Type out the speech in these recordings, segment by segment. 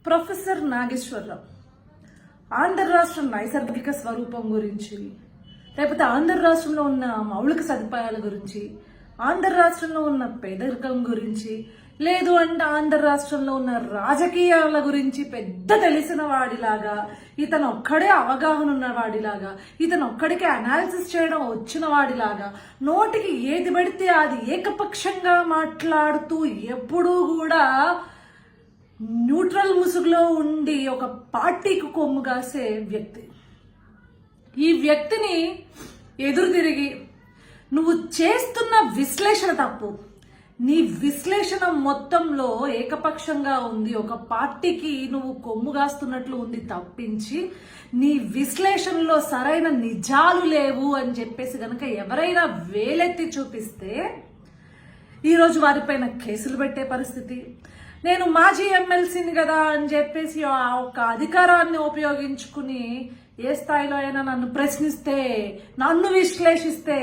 Professor Nageswararao Andhra రాష్ట్రం నైసర్గిక స్వరూపం గురించి, లేకపోతే ఆంధ్ర రాష్ట్రంలో ఉన్న మౌలిక సదుపాయాల గురించి, ఆంధ్ర రాష్ట్రంలో ఉన్న పేదరికం గురించి, లేదు అంటే ఆంధ్ర రాష్ట్రంలో ఉన్న రాజకీయాల గురించి పెద్ద తెలిసిన వాడిలాగా, ఇతను ఒక్కడే అవగాహన ఉన్న వాడిలాగా, ఇతను ఒక్కడికే అనాలిసిస్ చేయడం వచ్చిన వాడిలాగా, నోటికి ఏది పడితే అది ఏకపక్షంగా మాట్లాడుతూ ఎప్పుడూ కూడా న్యూట్రల్ ముసుగులో ఉండి ఒక పార్టీకి కొమ్ము కాసే వ్యక్తి. ఈ వ్యక్తిని ఎదురు తిరిగి నువ్వు చేస్తున్న విశ్లేషణ తప్పు, నీ విశ్లేషణ మొత్తంలో ఏకపక్షంగా ఉంది, ఒక పార్టీకి నువ్వు కొమ్ము కాస్తున్నట్లు ఉంది తప్పించి నీ విశ్లేషణలో సరైన నిజాలు లేవు అని చెప్పేసి గనక ఎవరైనా వేలెత్తి చూపిస్తే ఈరోజు వారిపైన కేసులు పెట్టే పరిస్థితి. నేను మాజీ ఎమ్మెల్సీని కదా అని చెప్పేసి ఆ ఒక్క అధికారాన్ని ఉపయోగించుకుని ఏ స్థాయిలో అయినా నన్ను ప్రశ్నిస్తే, నన్ను విశ్లేషిస్తే,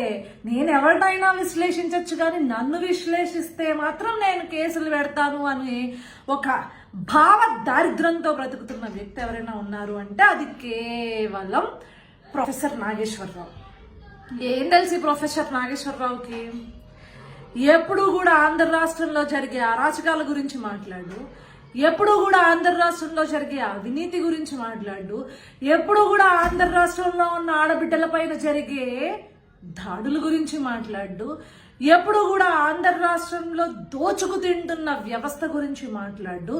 నేను ఎవరినైనా విశ్లేషించవచ్చు కానీ నన్ను విశ్లేషిస్తే మాత్రం నేను కేసులు పెడతాను అని ఒక భావ దారిద్ర్యంతో బ్రతుకుతున్న వ్యక్తి ఎవరైనా ఉన్నారు అంటే అది కేవలం ప్రొఫెసర్ నాగేశ్వరరావు. ఏం తెలిసి ప్రొఫెసర్ నాగేశ్వరరావుకి ఎప్పుడు కూడా ఆంధ్ర రాష్ట్రంలో జరిగే అరాచకాల గురించి మాట్లాడు, ఎప్పుడు కూడా ఆంధ్ర రాష్ట్రంలో జరిగే అవినీతి గురించి మాట్లాడు, ఎప్పుడు కూడా ఆంధ్ర రాష్ట్రంలో ఉన్న ఆడబిడ్డల పైన జరిగే దాడుల గురించి మాట్లాడు, ఎప్పుడు కూడా ఆంధ్ర రాష్ట్రంలో దోచుకు తింటున్న వ్యవస్థ గురించి మాట్లాడు,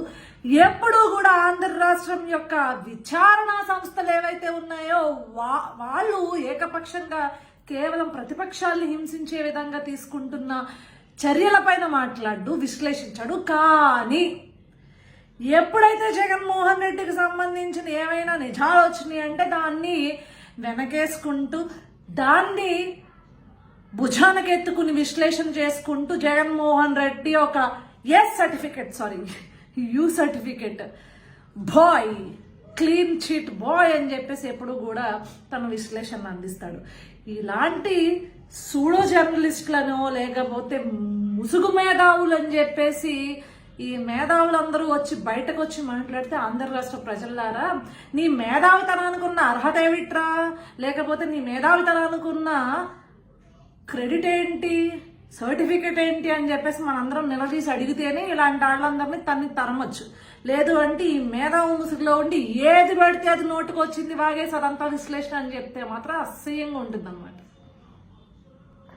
ఎప్పుడు కూడా ఆంధ్ర రాష్ట్రం యొక్క విచారణ సంస్థలు ఏవైతే ఉన్నాయో వాళ్ళు ఏకపక్షంగా కేవలం ప్రతిపక్షాల్ని హింసించే విధంగా తీసుకుంటున్న చర్యలపైన మాట్లాడు, విశ్లేషించాడు. కానీ ఎప్పుడైతే జగన్మోహన్ రెడ్డికి సంబంధించిన ఏమైనా నిజాలు వచ్చినాయి అంటే దాన్ని వెనకేసుకుంటూ, దాన్ని భుజానకెత్తుకుని విశ్లేషణ చేసుకుంటూ జగన్మోహన్ రెడ్డి ఒక U certificate boy, clean chit boy అని చెప్పేసి ఎప్పుడు కూడా తన విశ్లేషణ అందిస్తాడు. ఇలాంటి సూడో జర్నలిస్టులను లేకపోతే ముసుగు మేధావులు అని చెప్పేసి ఈ మేధావులందరూ వచ్చి బయటకు వచ్చి మాట్లాడితే ఆంధ్ర రాష్ట్ర ప్రజలారా, నీ మేధావితనానికి ఉన్న అర్హత ఏమిట్రా, లేకపోతే నీ మేధావితనానికి ఉన్న క్రెడిట్ ఏంటి, సర్టిఫికెట్ ఏంటి అని చెప్పేసి మనందరం నిలదీసి అడిగితేనే ఇలాంటి వాళ్ళందరినీ తరమొచ్చు. లేదు అంటే ఈ మేధావు ముసుగులో ఉండి ఏది పడితే అది నోటుకు వచ్చింది వాగేసి అదంతా విశ్లేషణ అని చెప్తే మాత్రం అసహ్యంగా ఉంటుంది అన్నమాట.